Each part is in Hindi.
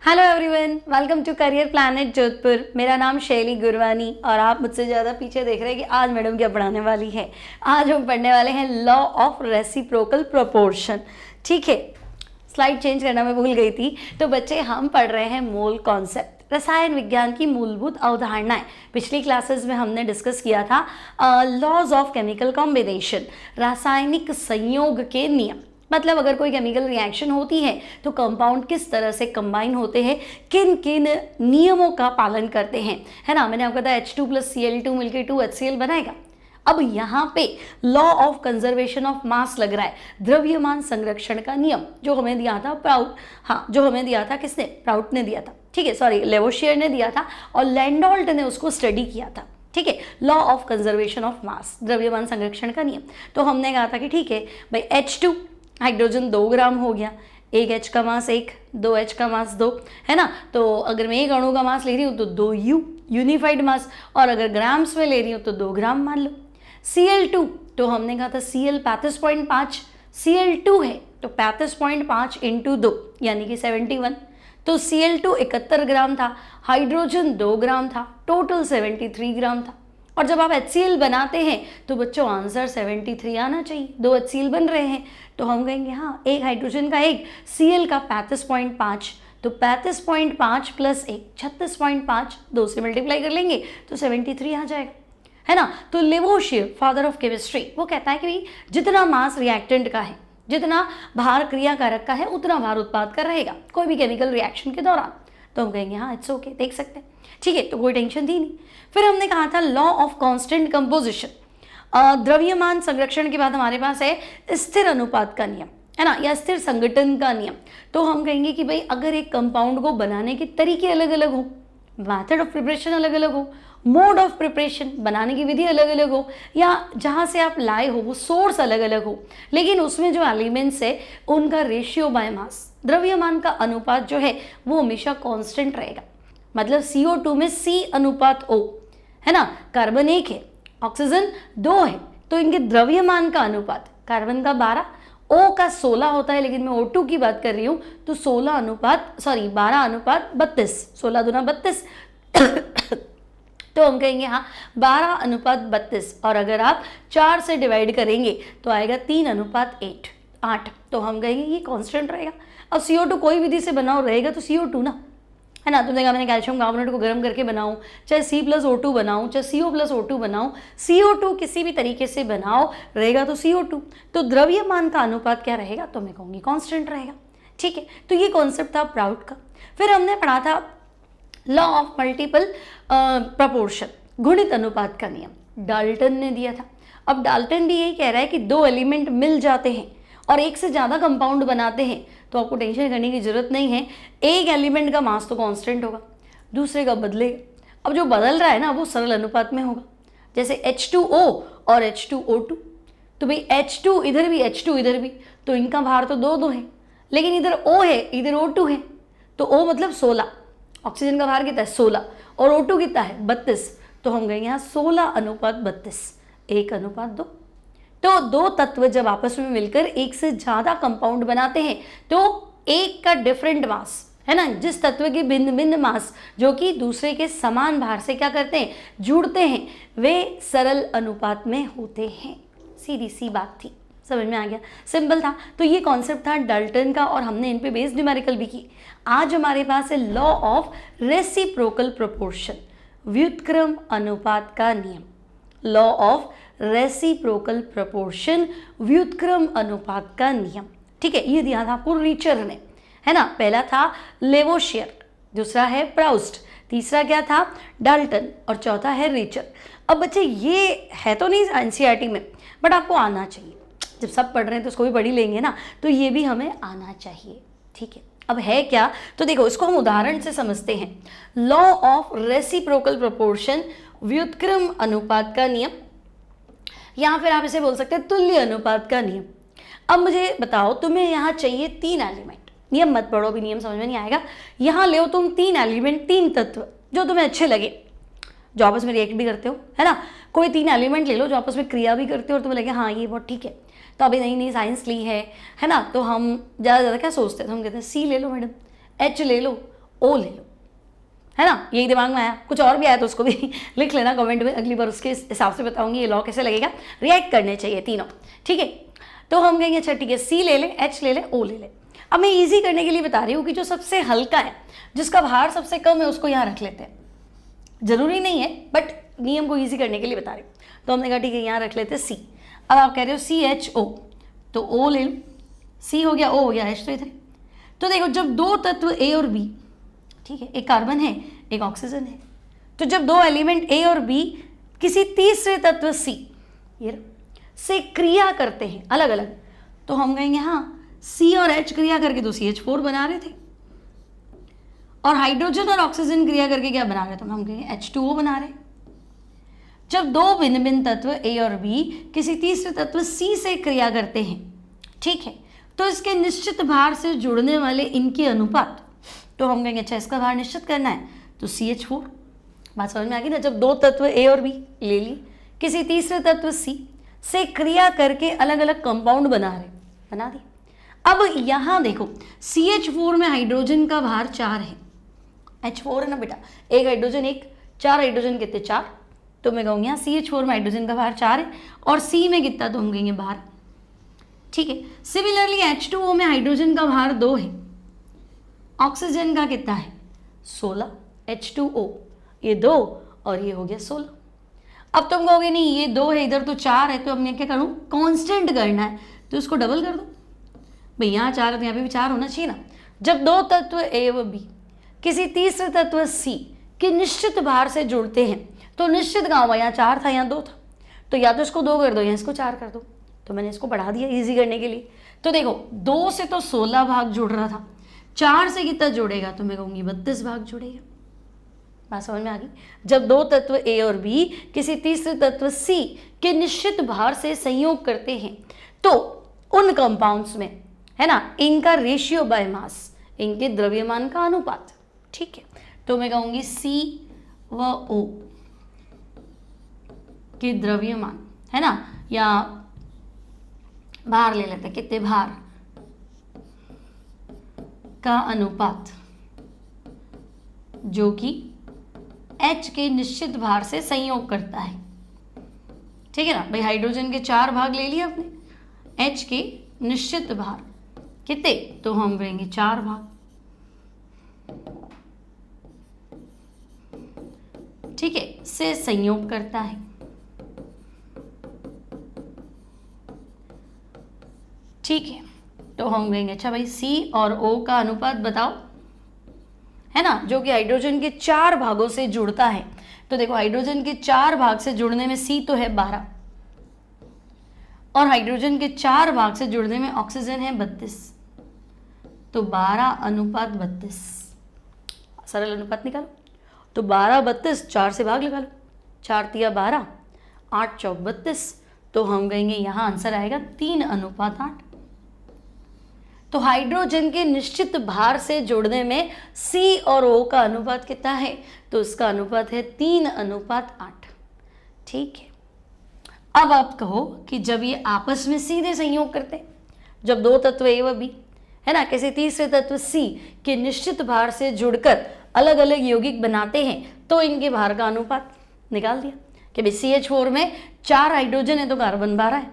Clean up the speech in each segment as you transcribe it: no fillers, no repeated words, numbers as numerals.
Hello everyone, welcome to career planet Jodhpur. मेरा नाम शैली गुरवानी और आप मुझसे ज़्यादा पीछे देख रहे हैं कि आज मैडम क्या पढ़ाने वाली है। आज हम पढ़ने वाले हैं लॉ ऑफ रेसिप्रोकल प्रोपोर्शन। ठीक है, स्लाइड चेंज करना मैं भूल गई थी। तो बच्चे, हम पढ़ रहे हैं मोल कॉन्सेप्ट, रसायन विज्ञान की मूलभूत अवधारणाएं। पिछली क्लासेस में हमने डिस्कस किया था लॉज ऑफ केमिकल कॉम्बिनेशन, रासायनिक संयोग के नियम। मतलब अगर कोई केमिकल रिएक्शन होती है तो कंपाउंड किस तरह से कंबाइन होते हैं, किन किन नियमों का पालन करते हैं, है ना। मैंने आपको बताया H2 + Cl2 मिलकर 2HCl बनाएगा। अब यहाँ पे लॉ ऑफ कंजर्वेशन ऑफ मास लग रहा है, द्रव्यमान संरक्षण का नियम, जो हमें दिया था प्राउट, हाँ जो हमें दिया था किसने, प्राउट ने दिया था, ठीक है, सॉरी लेवोशियर ने दिया था और लैंडोल्ट ने उसको स्टडी किया था। ठीक है, लॉ ऑफ कंजर्वेशन ऑफ मास, द्रव्यमान संरक्षण का नियम। तो हमने कहा था कि ठीक है भाई, H2 हाइड्रोजन 2 ग्राम हो गया, एक H का मास 1, 2H का मास 2, है ना। तो अगर मैं एक अणु का मास ले रही हूँ तो 2U यूनिफाइड मास, और अगर ग्राम्स में ले रही हूँ तो 2 ग्राम मान लो। Cl2 तो हमने कहा था Cl 35.5, Cl2 है तो 35.5 × 2 यानी कि 71। तो Cl2 71 ग्राम था, हाइड्रोजन 2 ग्राम था, टोटल 73 ग्राम था। और जब आप HCl बनाते हैं तो बच्चों आंसर 73 आना चाहिए। 2 HCl बन रहे हैं तो हम कहेंगे हाँ, एक हाइड्रोजन का एक, Cl का 35.5, तो 35.5 + 1 36.5, 2 से मल्टीप्लाई कर लेंगे तो 73 आ जाएगा, है ना। तो लेवोशियर, फादर ऑफ केमिस्ट्री, वो कहता है कि भाई जितना मास रिएक्टेंट का है, जितना भार क्रियाकारक का है, उतना भार उत्पाद का रहेगा कोई भी केमिकल रिएक्शन के दौरान। तो हम कहेंगे हाँ इट्स ओके, देख सकते हैं, ठीक है। तो कोई टेंशन थी नहीं। फिर हमने कहा था लॉ ऑफ कांस्टेंट कंपोजिशन, द्रव्यमान संरक्षण के बाद हमारे पास है स्थिर अनुपात का नियम, है ना, या स्थिर संगठन का नियम। तो हम कहेंगे कि भाई अगर एक कंपाउंड को बनाने के तरीके अलग अलग हो, मेथड ऑफ प्रिपरेशन अलग अलग हो, मोड ऑफ प्रिपरेशन, बनाने की विधि अलग अलग हो, या जहाँ से आप लाए हो वो सोर्स अलग अलग हो, लेकिन उसमें जो एलिमेंट्स है उनका रेशियो बाय मास, द्रव्यमान का अनुपात जो है वो हमेशा कांस्टेंट रहेगा। मतलब CO2 में C/O, है ना, कार्बन 1 है, ऑक्सीजन 2 है, तो इनके द्रव्यमान का अनुपात, कार्बन का 12, O का 16 होता है, लेकिन मैं O2 की बात कर रही हूँ तो 12/32, 16 दूना 32 तो हम कहेंगे हाँ 12/32, और अगर आप 4 से डिवाइड करेंगे तो आएगा 3/8, तो हम कहेंगे ये कांस्टेंट रहेगा। अब CO2 कोई विधि से बनाओ रहेगा तो CO2 ना, है ना। तुमने कहा मैंने कैल्शियम कार्बोनेट को गर्म करके बनाऊं, चाहे C+O2 बनाऊं, चाहे CO+O2 बनाऊं, CO2 किसी भी तरीके से बनाओ रहेगा तो CO2। तो द्रव्यमान का अनुपात क्या रहेगा, तो मैं कहूँगी कांस्टेंट रहेगा, ठीक है। तो ये कॉन्सेप्ट था प्राउट का। फिर हमने पढ़ा था लॉ ऑफ मल्टीपल प्रपोर्शन, गुणित अनुपात का नियम, डाल्टन ने दिया था। अब डाल्टन भी यही कह रहा है कि 2 एलिमेंट मिल जाते हैं और एक से ज़्यादा कंपाउंड बनाते हैं तो आपको टेंशन करने की जरूरत नहीं है, एक एलिमेंट का मास तो कांस्टेंट होगा, दूसरे का बदलेगा। अब जो बदल रहा है ना वो सरल अनुपात में होगा, जैसे H2O और H2O2। तो भाई H2 इधर भी, H2 इधर भी, तो इनका भार तो 2 है, लेकिन इधर O है, इधर O2 है, तो O मतलब 16, ऑक्सीजन का भार कितना है 16, और O2 कितना है 32, तो हम कहेंगे यहाँ 16/32, 1/2। तो 2 तत्व जब आपस में मिलकर एक से ज्यादा कंपाउंड बनाते हैं तो एक का डिफरेंट मास, है ना, जिस तत्व के भिन्न भिन्न मास जो कि दूसरे के समान भार से क्या करते हैं, जुड़ते हैं, वे सरल अनुपात में होते हैं। सीधी सी बात थी, समझ में आ गया, सिंपल था। तो ये कॉन्सेप्ट था डाल्टन का और हमने इन पे बेस्ड न्यूमेरिकल भी की। आज हमारे पास है लॉ ऑफ रेसिप्रोकल प्रोपोर्शन, व्युत्क्रम अनुपात का नियम, लॉ ऑफ रेसिप्रोकल प्रोपोर्शन, व्युत्क्रम अनुपात का नियम, ठीक है। ये दिया था आपको रीचर ने, है ना। पहला था लेवोशियर, दूसरा है प्राउस्ट, तीसरा क्या था डाल्टन, और चौथा है रीचर। अब बच्चे ये है तो नहीं NCERT में, बट आपको आना चाहिए, जब सब पढ़ रहे हैं तो उसको भी पढ़ ही लेंगे ना, तो ये भी हमें आना चाहिए, ठीक है। अब है क्या, तो देखो इसको हम उदाहरण से समझते हैं। लॉ ऑफ रेसिप्रोकल प्रोपोर्शन, व्युत्क्रम अनुपात का नियम, या फिर आप इसे बोल सकते हैं तुल्य अनुपात का नियम। अब मुझे बताओ, तुम्हें यहाँ चाहिए 3 एलिमेंट, नियम मत पढ़ो, भी नियम समझ में नहीं आएगा। यहाँ ले तुम 3 एलिमेंट, 3 तत्व जो तुम्हें अच्छे लगे, जो आपस में रिएक्ट भी करते हो, है ना। कोई 3 एलिमेंट ले लो जो आपस में क्रिया भी करते हो और तुम्हें लगे हाँ ये बहुत ठीक है। तो अभी नई नई साइंस ली है ना, तो हम ज़्यादा क्या सोचते हैं, तो हम कहते हैं C ले लो मैडम, H ले लो, O ले लो, है ना, यही दिमाग में आया। कुछ और भी आया तो उसको भी लिख लेना कमेंट में, अगली बार उसके हिसाब से बताऊंगी ये लॉ कैसे लगेगा। रिएक्ट करने चाहिए तीनों, ठीक है। तो हम कहेंगे अच्छा ठीक है, C ले ले, H ले ले, O ले ले। अब मैं इजी करने के लिए बता रही हूँ कि जो सबसे हल्का है, जिसका भार सबसे कम है, उसको यहाँ रख लेते हैं। जरूरी नहीं है बट नियम को इजी करने के लिए बता रही हूँ। तो हमने कहा ठीक है, यहाँ रख लेते हैं C। अब आप कह रहे हो CHO, तो O ले लो, C हो गया, O हो गया, H तो इधर। तो देखो जब दो तत्व A और B, ठीक है, एक कार्बन है एक ऑक्सीजन है, तो जब दो एलिमेंट A और B किसी तीसरे तत्व C ये से क्रिया करते हैं अलग अलग, तो हम कहेंगे हाँ C और H क्रिया करके तो CH4 बना रहे थे, और हाइड्रोजन और ऑक्सीजन क्रिया करके क्या बना रहे थे, हम कहेंगे H2O बना रहे। जब दो भिन्न भिन्न तत्व A और B किसी तीसरे तत्व C से क्रिया करते हैं, ठीक है, तो इसके निश्चित भार से जुड़ने वाले इनके अनुपात, तो हम कहेंगे अच्छा इसका भार निश्चित करना है तो CH4। बात समझ में आ गई ना। जब दो तत्व A और B ले ली, किसी तीसरे तत्व C से क्रिया करके अलग अलग कंपाउंड बना रहे, बना दी। अब यहाँ देखो CH4 में हाइड्रोजन का भार 4 है, H4 है ना बेटा, एक हाइड्रोजन एक, 4 हाइड्रोजन कितने 4, तो मैं कहूँगी यहाँ CH4 में हाइड्रोजन का भार 4 है, और C में कितना, तो हम कहेंगे 12, ठीक है। सिमिलरली H2O में हाइड्रोजन का भार 2 है, ऑक्सीजन का कितना है 16, H2O ये 2 और ये हो गया 16। अब तुम कहोगे नहीं ये 2 है इधर तो 4 है, तो अब मैं क्या करूँ, कांस्टेंट करना है तो इसको डबल कर दो भाई, यहाँ 4 है तो यहाँ पे भी 4 होना चाहिए ना। जब दो तत्व A व B किसी तीसरे तत्व C के निश्चित भार से जुड़ते हैं, तो निश्चित कहाँ हुआ, यहाँ 4 था यहाँ 2 था, तो या तो इसको 2 कर दो या इसको 4 कर दो, तो मैंने इसको बढ़ा दिया इजी करने के लिए। तो देखो 2 से तो 16 भाग जुड़ रहा था, 4 से कितना जुड़ेगा, तो मैं कहूँगी 32 भाग जुड़ेगा। बात समझ में आ गई। जब दो तत्व A और B किसी तीसरे तत्व C के निश्चित भार से संयोग करते हैं, तो उन कंपाउंड्स में, है ना, इनका रेशियो बाय मास, इनके द्रव्यमान का अनुपात, ठीक है, तो मैं कहूँगी C व O के द्रव्यमान, है ना, या भार ले लेते हैं, कितने भार का अनुपात जो कि H के निश्चित भार से संयोग करता है, ठीक है ना भाई। हाइड्रोजन के 4 भाग ले लिए आपने, H के निश्चित भार कितने, तो हम कहेंगे 4 भाग, ठीक है, से संयोग करता है। ठीक है, तो हम कहेंगे अच्छा भाई C और O का अनुपात बताओ, है ना, जो कि हाइड्रोजन के 4 भागों से जुड़ता है। तो देखो हाइड्रोजन के 4 भाग से जुड़ने में C तो है 12, और हाइड्रोजन के 4 भाग से जुड़ने में ऑक्सीजन है 32, तो 12 अनुपात 32, सरल अनुपात निकालो, तो 12 32, 4 से भाग लगा लो, 4 तिया 12, 8 चौक 32, तो हम कहेंगे यहाँ आंसर आएगा 3 अनुपात 8। तो हाइड्रोजन के निश्चित भार से जोड़ने में C और O का अनुपात कितना है, तो इसका अनुपात है 3 अनुपात 8, ठीक है। अब आप कहो कि जब ये आपस में सीधे संयोग करते हैं, जब दो तत्व A व B, है ना, किसी तीसरे तत्व C के निश्चित भार से जुड़कर अलग अलग यौगिक बनाते हैं, तो इनके भार का अनुपात निकाल दिया कि भाई CH4 में 4 हाइड्रोजन है तो कार्बन 12 है,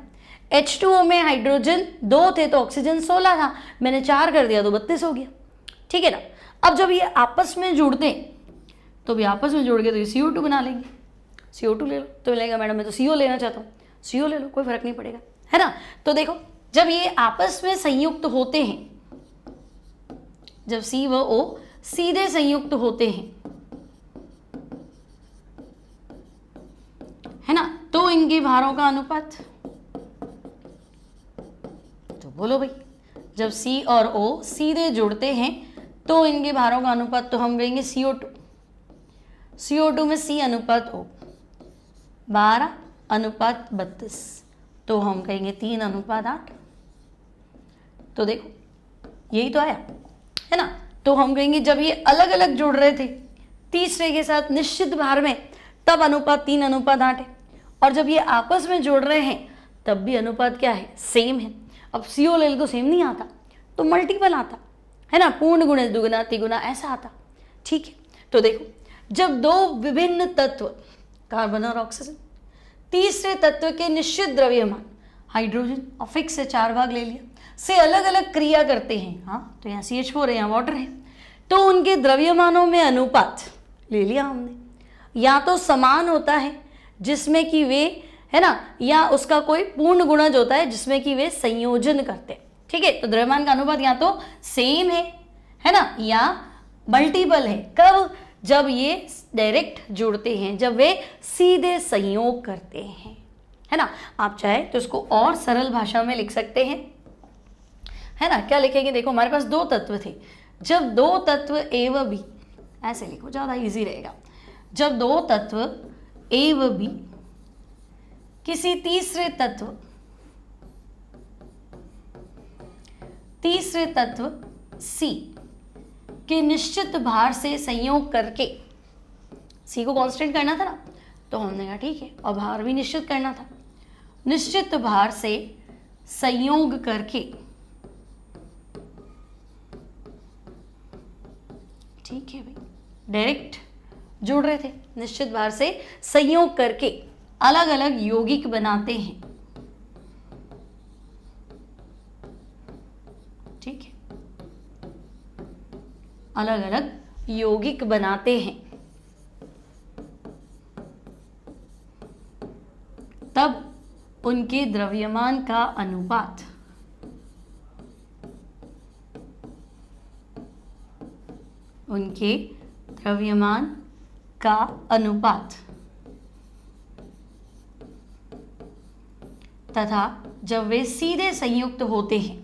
H2O में हाइड्रोजन 2 थे तो ऑक्सीजन 16 था, मैंने 4 कर दिया तो 32 हो गया, ठीक है ना। अब जब ये आपस में जुड़ते हैं तो भी आपस में जुड़ के तो ये CO2 बना लेंगे, CO2 ले लो, तो मिलेगा मैडम मैं तो CO लेना चाहता हूँ, CO ले लो, कोई फर्क नहीं पड़ेगा, है ना। तो देखो जब ये आपस में संयुक्त होते हैं, जब C व O सीधे संयुक्त होते हैं, है ना, तो इनके भारों का अनुपात, तो बोलो भाई जब C और O सीधे जुड़ते हैं तो इनके भारों का अनुपात, तो हम कहेंगे CO2 में C अनुपात O 12 अनुपात 32, तो हम कहेंगे 3 अनुपात 8। तो देखो यही तो आया, है ना। तो हम कहेंगे जब ये अलग अलग जुड़ रहे थे तीसरे के साथ निश्चित भार में, तब अनुपात 3 अनुपात 8 है, और जब ये आपस में जुड़ रहे हैं तब भी अनुपात क्या है, सेम है। अब CO ले तो सेम नहीं आता, तो मल्टीपल आता, है ना, पूर्ण गुणे दुगुना तिगुना ऐसा आता। ठीक है, तो देखो जब दो विभिन्न तत्व कार्बन और ऑक्सीजन तीसरे तत्व के निश्चित द्रव्यमान हाइड्रोजन और फिक्स से 4 भाग ले लिया से अलग अलग क्रिया करते हैं, हाँ तो यहाँ CH4 है, यहाँ वाटर है, तो उनके द्रव्यमानों में अनुपात ले लिया हमने, या तो समान होता है जिसमें कि वे, है ना, या उसका कोई पूर्ण गुणज होता है जिसमें कि वे संयोजन करते हैं। ठीक है, तो द्रव्यमान का अनुपात या तो सेम है ना, या मल्टीपल है। कब? जब ये डायरेक्ट जुड़ते हैं, जब वे सीधे संयोग करते हैं, है ना। आप चाहे तो इसको और सरल भाषा में लिख सकते हैं, है ना। क्या लिखेंगे? देखो हमारे पास 2 तत्व थे, जब 2 तत्व ए व बी, ऐसे लिखो ज़्यादा इजी रहेगा, जब 2 तत्व ए व बी किसी तीसरे तत्व सी के निश्चित भार से संयोग करके, सी को कांस्टेंट करना था ना, तो हमने कहा ठीक है, और भार भी निश्चित करना था, निश्चित भार से संयोग करके, ठीक है भाई, डायरेक्ट जुड़ रहे थे, निश्चित भार से संयोग करके अलग अलग यौगिक बनाते हैं। ठीक है, अलग अलग यौगिक बनाते हैं, तब उनके द्रव्यमान का अनुपात तथा जब वे सीधे संयुक्त होते हैं,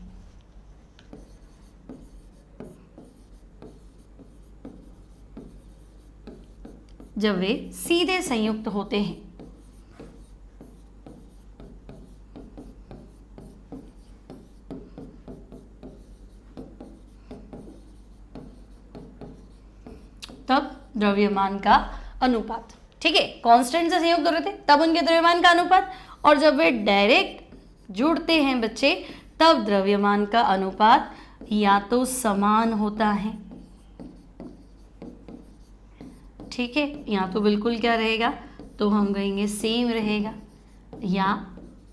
तब द्रव्यमान का अनुपात। ठीक है, कांस्टेंट से संयुक्त हो रहे थे तब उनके द्रव्यमान का अनुपात, और जब वे डायरेक्ट जुड़ते हैं बच्चे, तब द्रव्यमान का अनुपात या तो समान होता है, ठीक है, या तो बिल्कुल क्या रहेगा, तो हम कहेंगे सेम रहेगा, या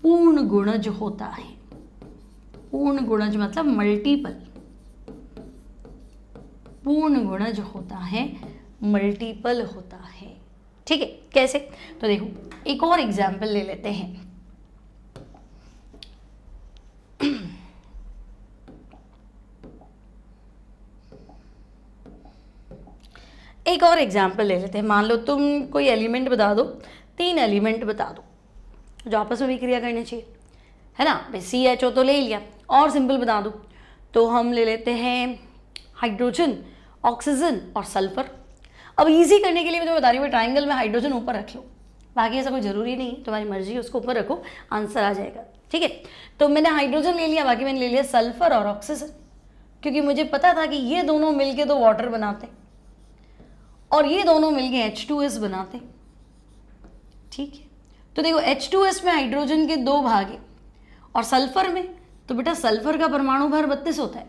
पूर्ण गुणज होता है। पूर्ण गुणज मतलब मल्टीपल, पूर्ण गुणज होता है, मल्टीपल होता है। ठीक है, कैसे? तो देखो एक और एग्जाम्पल ले लेते हैं। एक और एग्जाम्पल ले लेते हैं। मान लो तुम कोई एलिमेंट बता दो, 3 एलिमेंट बता दो जो आपस में भी क्रिया करनी चाहिए, है ना। भाई CHO तो ले लिया, और सिंपल बता दो तो हम ले लेते हैं हाइड्रोजन, ऑक्सीजन और सल्फर। अब इजी करने के लिए मैं तुम्हें बता रही हूँ, ट्राइंगल में हाइड्रोजन ऊपर रख लो, बाकी ऐसा कोई ज़रूरी नहीं, तुम्हारी मर्जी है, उसको ऊपर रखो, आंसर आ जाएगा। ठीक है, तो मैंने हाइड्रोजन ले लिया, बाकी मैंने ले लिया सल्फर और ऑक्सीजन, क्योंकि मुझे पता था कि ये दोनों मिलके तो वाटर बनाते और ये दोनों मिलके H2S बनाते। ठीक है, तो देखो H2S में हाइड्रोजन के 2 भाग हैं, और सल्फर में तो बेटा सल्फर का परमाणु भार 32 होता है।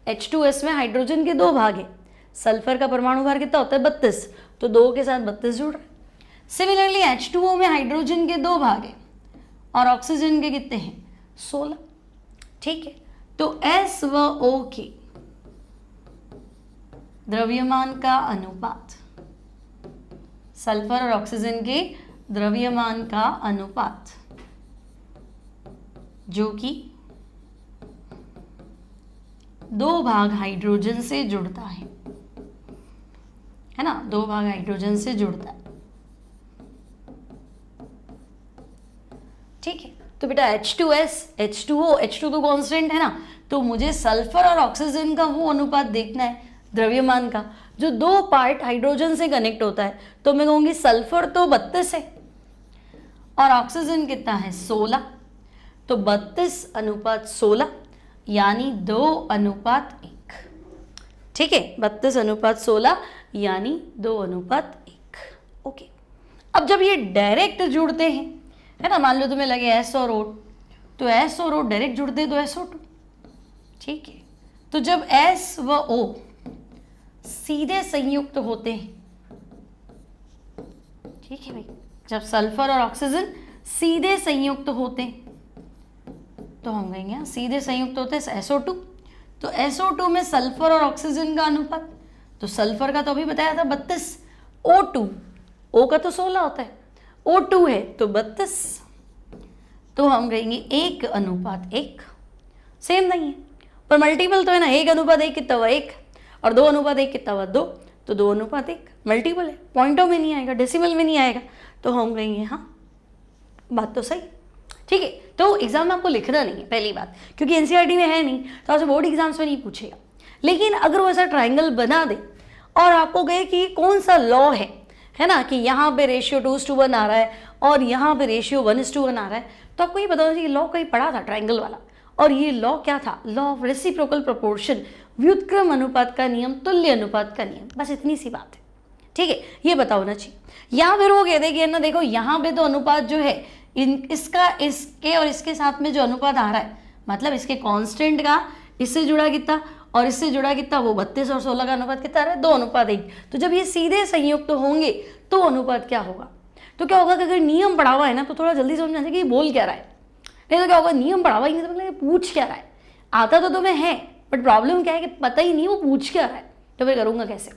H2S में हाइड्रोजन के 2 भाग हैं, सल्फर का परमाणु भार कितना होता है? 32, तो 2 के साथ 32 जुड़ रहे। सिमिलरली H2O में हाइड्रोजन के 2 भाग हैं और ऑक्सीजन के कितने हैं? 16। ठीक है, तो S व O के द्रव्यमान का अनुपात, सल्फर और ऑक्सीजन के द्रव्यमान का अनुपात, जो कि 2 भाग हाइड्रोजन से जुड़ता है ना, 2 भाग हाइड्रोजन से जुड़ता है। ठीक है, तो बेटा H2S, H2O, H2 तो कांस्टेंट है ना, तो मुझे सल्फर और ऑक्सीजन का वो अनुपात देखना है द्रव्यमान का जो 2 पार्ट हाइड्रोजन से कनेक्ट होता है। तो मैं कहूँगी सल्फर तो 32 है और ऑक्सीजन कितना है? 16, तो 32 अनुपात 16 यानी 2:1। ठीक है, 32 अनुपात 16 यानी 2:1। ओके, अब जब ये डायरेक्ट जुड़ते हैं, है ना, मान लो तुम्हें लगे S और O, तो S और O डायरेक्ट जुड़ते हैं तो SO2। ठीक है, तो जब S व O सीधे संयुक्त होते हैं, ठीक है भाई, जब सल्फर और ऑक्सीजन सीधे संयुक्त होते हैं तो हम कहेंगे सीधे संयुक्त होते हैं SO2। तो SO2 में सल्फर और ऑक्सीजन का अनुपात, तो सल्फर का तो अभी बताया था 32, O2, O का तो 16 होता है, O2 है तो 32, तो हम कहेंगे 1:1। सेम नहीं है पर मल्टीपल तो है ना, 1:1 कितना हुआ 1 और 2:1 कितना हुआ 2, तो 2:1 मल्टीपल है, पॉइंटों में नहीं आएगा, डेसिमल में नहीं आएगा, तो हम कहेंगे हाँ बात तो सही, ठीक है। तो एग्जाम में आपको लिखना नहीं है पहली बात, क्योंकि एनसीईआरटी में है नहीं तो आपसे बोर्ड एग्जाम्स में नहीं पूछेगा। लेकिन अगर वो ऐसा ट्राइंगल बना दे और आपको कहे कि कौन सा लॉ है ना, कि यहाँ पे रेशियो 2:1 आ रहा है और यहाँ पे रेशियो 1:1 आ रहा है, तो आपको ये पता होना चाहिए लॉ कहीं पढ़ा था ट्राइंगल वाला, और ये लॉ क्या था, लॉ ऑफ रेसिप्रोकल प्रोपोर्शन, व्युत्क्रम अनुपात का नियम, तुल्य अनुपात का नियम, बस इतनी सी बात है, ठीक है, ये पता होना चाहिए। या फिर वो कह दे कि ना देखो यहाँ पे तो अनुपात जो है इसका इसके और इसके साथ में जो अनुपात आ रहा है, मतलब इसके कांस्टेंट का इससे जुड़ा कितना और इससे जुड़ा कितना, वो 32 और 16 का अनुपात कितना आ रहा है 2:1। तो जब ये सीधे संयुक्त होंगे तो अनुपात क्या होगा, तो क्या होगा कि अगर नियम पढ़ा हुआ है ना तो थोड़ा जल्दी समझ में आ जाए कि ये बोल क्या रहा है, नहीं तो क्या होगा नियम पढ़ा हुआ ही नहीं तो मतलब पूछ क्या रहा है, आता तो तुम्हें है बट प्रॉब्लम क्या है कि पता ही नहीं वो पूछ क्या रहा है, तो फिर करूँगा कैसे,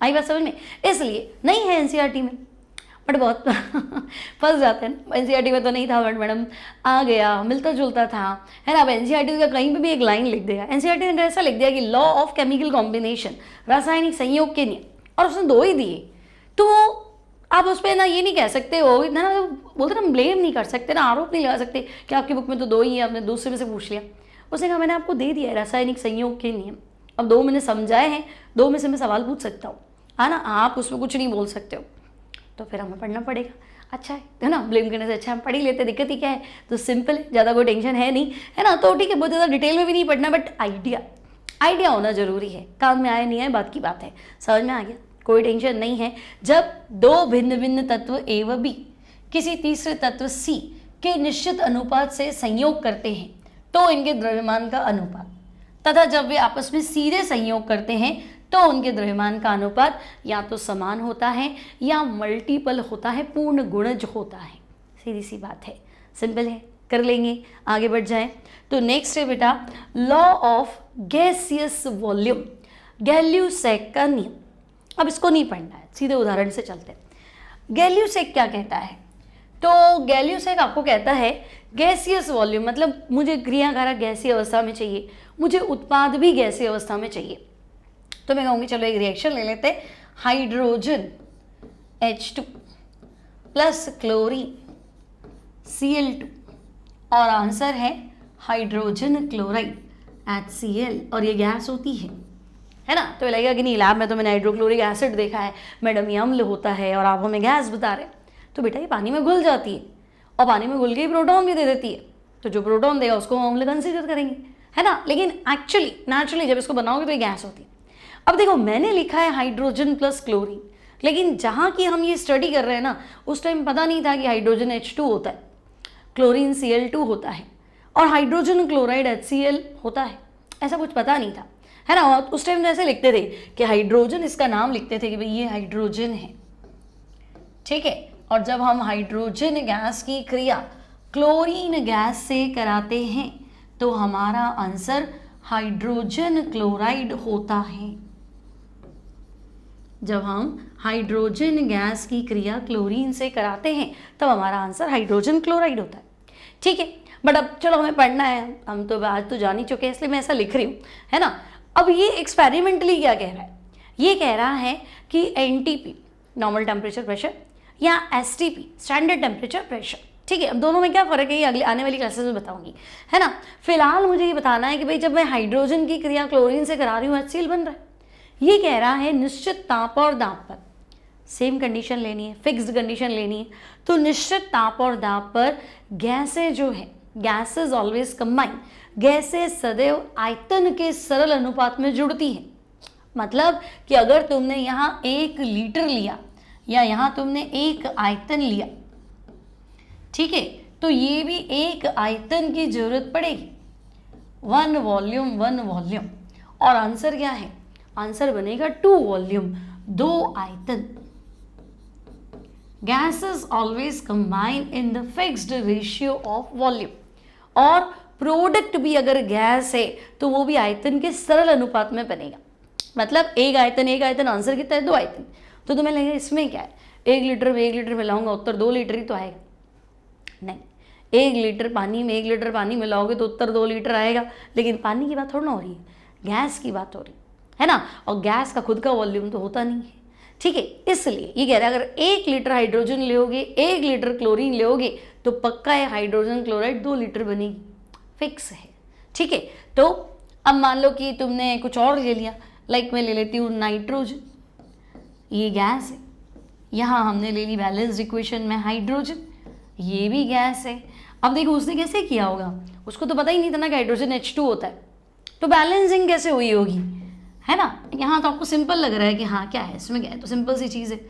आई बात समझ में। इसलिए नहीं है एनसीईआरटी में, बट बहुत फंस जाते हैं। एनसीईआरटी में तो नहीं था बट मैडम आ गया, मिलता जुलता था, है ना। अब एनसीईआरटी का कहीं पे भी एक लाइन लिख देगा, एनसीईआरटी ने ऐसा लिख दिया कि लॉ ऑफ केमिकल कॉम्बिनेशन, रासायनिक संयोग के नियम, और उसने 2 ही दिए, तो आप उस पर ना ये नहीं कह सकते हो ना, बोलते ना ब्लेम नहीं कर सकते ना, आरोप नहीं लगा सकते कि आपकी बुक में तो 2 ही है, आपने दूसरे में से पूछ लिया। उसने कहा मैंने आपको दे दिया है रासायनिक संयोग के नियम, अब 2 मैंने समझाए हैं, 2 में से मैं सवाल पूछ सकता हूँ, है ना, आप उसमें कुछ नहीं बोल सकते हो, तो फिर हमें पढ़ना पड़ेगा। अच्छा है ना, ब्लेम करने से अच्छा हम पढ़ ही लेते, दिक्कत ही क्या है, तो सिंपल है, ज़्यादा कोई टेंशन है नहीं, है ना। तो ठीक है, बहुत ज़्यादा डिटेल में भी नहीं पढ़ना, बट आइडिया होना जरूरी है, काम में आए नहीं आए बात की बात है, समझ में आ गया, कोई टेंशन नहीं है। जब 2 भिन्न भिन्न तत्व ए व बी किसी तीसरे तत्व सी के निश्चित अनुपात से संयोग करते हैं तो इनके द्रव्यमान का अनुपात, तथा जब वे आपस में सीधे संयोग करते हैं तो उनके द्रव्यमान का अनुपात या तो समान होता है या मल्टीपल होता है, पूर्ण गुणज होता है। सीधी सी बात है, सिंपल है, कर लेंगे, आगे बढ़ जाएं। तो नेक्स्ट है बेटा लॉ ऑफ गैसियस वॉल्यूम, गैल्यूसेक का नियम। अब इसको नहीं पढ़ना है, सीधे उदाहरण से चलते हैं। गैल्यूसेक क्या कहता है, तो गैल्यूसेक आपको कहता है गैसियस वॉल्यूम, मतलब मुझे क्रियाकारक गैसीय अवस्था में चाहिए, मुझे उत्पाद भी गैसीय अवस्था में चाहिए, तो मैं कहूँगी चलो एक रिएक्शन ले लेते हैं, hydrogen H2 plus chlorine Cl2, और आंसर है हाइड्रोजन क्लोराइड HCl, और ये गैस होती है ना। तो लगेगा कि नहीं लैब में तो मैंने हाइड्रोक्लोरिक एसिड देखा है, मैडम ये अम्ल होता है और आप हमें गैस बता रहे हैं, तो बेटा ये पानी में घुल जाती है और पानी में घुल के ही प्रोटॉन भी दे देती है, तो जो प्रोटॉन देगा उसको हम अम्ल कंसीडर करेंगे, है ना। लेकिन एक्चुअली नेचुरली जब इसको बनाओगे तो ये गैस होती है। अब देखो मैंने लिखा है हाइड्रोजन प्लस क्लोरीन, लेकिन जहाँ की हम ये स्टडी कर रहे हैं ना उस टाइम पता नहीं था कि हाइड्रोजन H2 होता है, क्लोरीन Cl2 होता है और हाइड्रोजन क्लोराइड HCl होता है, ऐसा कुछ पता नहीं था, है ना। उस टाइम ऐसे लिखते थे कि हाइड्रोजन, इसका नाम लिखते थे कि भाई ये हाइड्रोजन है, ठीक है। और जब हम हाइड्रोजन गैस की क्रिया क्लोरीन गैस से कराते हैं तो हमारा आंसर हाइड्रोजन क्लोराइड होता है। जब हम हाइड्रोजन गैस की क्रिया क्लोरीन से कराते हैं तब हमारा आंसर हाइड्रोजन क्लोराइड होता है, ठीक है। बट अब चलो हमें पढ़ना है, हम तो आज तो जान ही चुके हैं, इसलिए मैं ऐसा लिख रही हूँ, है ना। अब ये एक्सपेरिमेंटली क्या कह रहा है, ये कह रहा है कि NTP नॉर्मल टेम्परेचर प्रेशर या STP स्टैंडर्ड टेम्परेचर प्रेशर, ठीक है। अब दोनों में क्या फ़र्क है ये अगले आने वाली क्लासेस में बताऊंगी, है ना। फिलहाल मुझे ये बताना है कि भाई जब मैं हाइड्रोजन की क्रिया क्लोरीन से करा रही हूँ HCl बन रहा है, ये कह रहा है निश्चित ताप और दाब पर सेम कंडीशन लेनी है, फिक्स्ड कंडीशन लेनी है, तो निश्चित ताप और दाब पर गैसें जो है, गैसेज ऑलवेज कंबाइन, गैसें सदैव आयतन के सरल अनुपात में जुड़ती हैं। मतलब कि अगर तुमने यहाँ 1 लीटर लिया या यहाँ तुमने 1 आयतन लिया, ठीक है, तो ये भी 1 आयतन की जरूरत पड़ेगी, 1 वॉल्यूम 1 वॉल्यूम, और आंसर क्या है आंसर बनेगा 2 वॉल्यूम, 2 आयतन। Gases always combine in the fixed ratio of volume. और प्रोडक्ट भी अगर गैस है तो वो भी आयतन के सरल अनुपात में बनेगा। मतलब एक आयतन आंसर कितना है? 2 आयतन। तो तुम्हें लगेगा इसमें क्या है, 1 लीटर में 1 लीटर मिलाऊंगा उत्तर 2 लीटर ही तो आएगा। नहीं, 1 लीटर पानी में 1 लीटर पानी मिलाओगे तो उत्तर 2 लीटर आएगा, लेकिन पानी की बात थोड़ा ना हो रही है, गैस की बात हो रही है ना। और गैस का खुद का वॉल्यूम तो होता नहीं है, ठीक है। इसलिए ये कह रहा है अगर 1 लीटर हाइड्रोजन लोगे, 1 लीटर क्लोरीन लोगे तो पक्का है हाइड्रोजन क्लोराइड 2 लीटर बनेगी, फिक्स है, ठीक है। तो अब मान लो कि तुमने कुछ और ले लिया, लाइक मैं ले लेती हूँ नाइट्रोजन, ये गैस है। यहाँ हमने ले ली बैलेंस्ड इक्वेशन में हाइड्रोजन, ये भी गैस है। अब देखो उसने कैसे किया होगा, उसको तो पता ही नहीं था ना कि हाइड्रोजन H2 होता है, तो बैलेंसिंग कैसे हुई होगी, है ना। यहाँ तो आपको सिंपल लग रहा है कि हाँ क्या है इसमें, क्या है, तो सिंपल सी चीज़ है।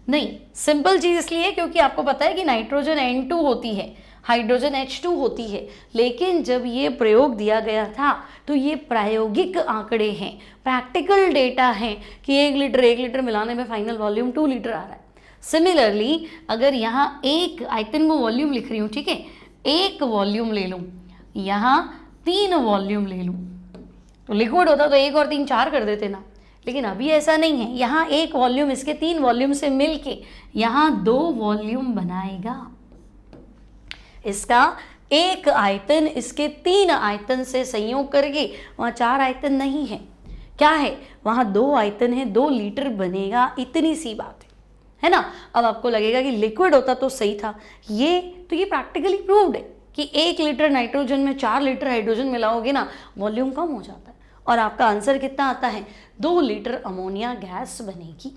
नहीं, सिंपल चीज़ इसलिए क्योंकि आपको पता है कि नाइट्रोजन N2 होती है, हाइड्रोजन H2 होती है। लेकिन जब ये प्रयोग दिया गया था तो ये प्रायोगिक आंकड़े हैं, प्रैक्टिकल डेटा है कि 1 लीटर मिलाने में फाइनल वॉल्यूम 2 लीटर आ रहा है। सिमिलरली अगर यहाँ एक आयतन को वॉल्यूम लिख रही हूँ, ठीक है, 1 वॉल्यूम ले लूँ, यहाँ 3 वॉल्यूम ले लूँ, तो लिक्विड होता तो 1 और 3 4 कर देते ना, लेकिन अभी ऐसा नहीं है। यहाँ 1 वॉल्यूम इसके 3 वॉल्यूम से मिलके यहाँ 2 वॉल्यूम बनाएगा। इसका एक आयतन इसके 3 आयतन से संयोग करके, वहाँ 4 आयतन नहीं है, क्या है, वहाँ 2 आयतन है, 2 लीटर बनेगा, इतनी सी बात है ना। अब आपको लगेगा कि लिक्विड होता तो सही था, ये प्रैक्टिकली प्रूव्ड है कि 1 लीटर नाइट्रोजन में 4 लीटर हाइड्रोजन मिलाओगे ना, वॉल्यूम कम हो जाता है और आपका आंसर कितना आता है, 2 लीटर अमोनिया गैस बनेगी,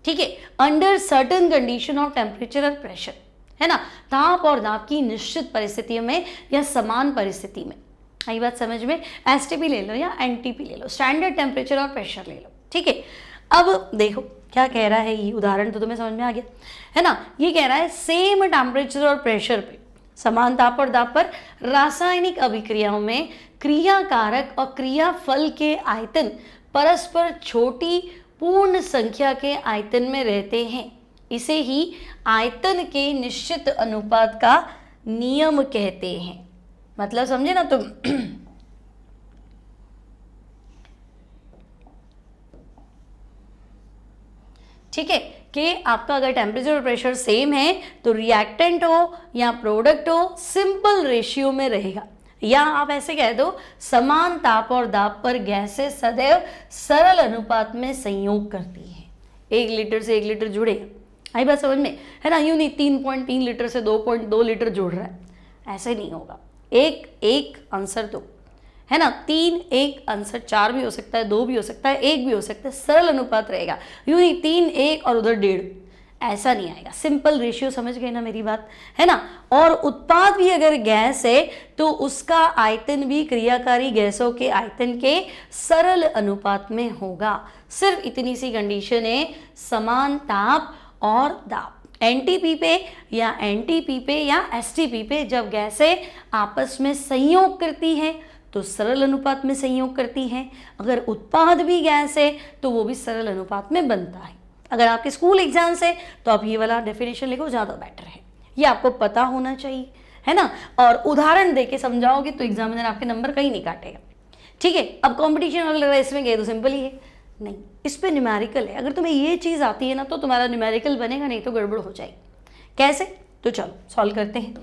ठीक है, under certain condition of temperature और प्रेशर, है ना। ताप और दाब की निश्चित परिस्थितियों में या समान परिस्थिति में, आई बात समझ में। एसटीपी ले लो या एनटीपी ले लो, स्टैंडर्ड टेम्परेचर और प्रेशर ले लो, ठीक है। अब देखो क्या कह रहा है, ये उदाहरण तो तुम्हें समझ में आ गया है ना। ये कह रहा है सेम टेम्परेचर और प्रेशर पे, समान ताप और दाब पर रासायनिक अभिक्रियाओं में क्रियाकारक और क्रियाफल के आयतन परस्पर छोटी पूर्ण संख्या के आयतन में रहते हैं। इसे ही आयतन के निश्चित अनुपात का नियम कहते हैं। मतलब समझे ना तुम ठीक है, कि आपका अगर टेम्परेचर और प्रेशर सेम है तो रिएक्टेंट हो या प्रोडक्ट हो सिंपल रेशियो में रहेगा, या आप ऐसे कह दो समान ताप और दाब पर गैसें सदैव सरल अनुपात में संयोग करती है। 1 लीटर से 1 लीटर जुड़ेगा, आई बात समझ में, है ना। यूं नहीं 3.3 लीटर से 2.2 लीटर जुड़ रहा है, ऐसे नहीं होगा। एक आंसर दो, है ना, 3 1 आंसर, 4 भी हो सकता है, 2 भी हो सकता है, 1 भी हो सकता है, सरल अनुपात रहेगा। यूं ही 3 1 और उधर 1.5, ऐसा नहीं आएगा। सिंपल रेशियो, समझ गए ना मेरी बात, है ना। और उत्पाद भी अगर गैस है तो उसका आयतन भी क्रियाकारी गैसों के आयतन के सरल अनुपात में होगा। सिर्फ इतनी सी कंडीशन है, समान ताप और दाब। एनटीपी पे या एसटीपी पे जब गैसें आपस में संयोग करती हैं तो सरल अनुपात में संयोग करती हैं। अगर उत्पाद भी गैस है तो वो भी सरल अनुपात में बनता है। अगर आपके स्कूल एग्जाम्स है तो आप ये वाला डेफिनेशन लिखो, ज़्यादा बेटर है, ये आपको पता होना चाहिए, है ना। और उदाहरण दे के समझाओगे तो एग्जामिनर आपके नंबर कहीं नहीं काटेगा, ठीक है। अब कंपटीशन अगर लग रहा है इसमें गए तो सिंपल ही है, नहीं, इस पे न्यूमेरिकल है। अगर तुम्हें ये चीज़ आती है ना तो तुम्हारा न्यूमेरिकल बनेगा, नहीं तो गड़बड़ हो जाएगी। कैसे, तो चलो सॉल्व करते हैं।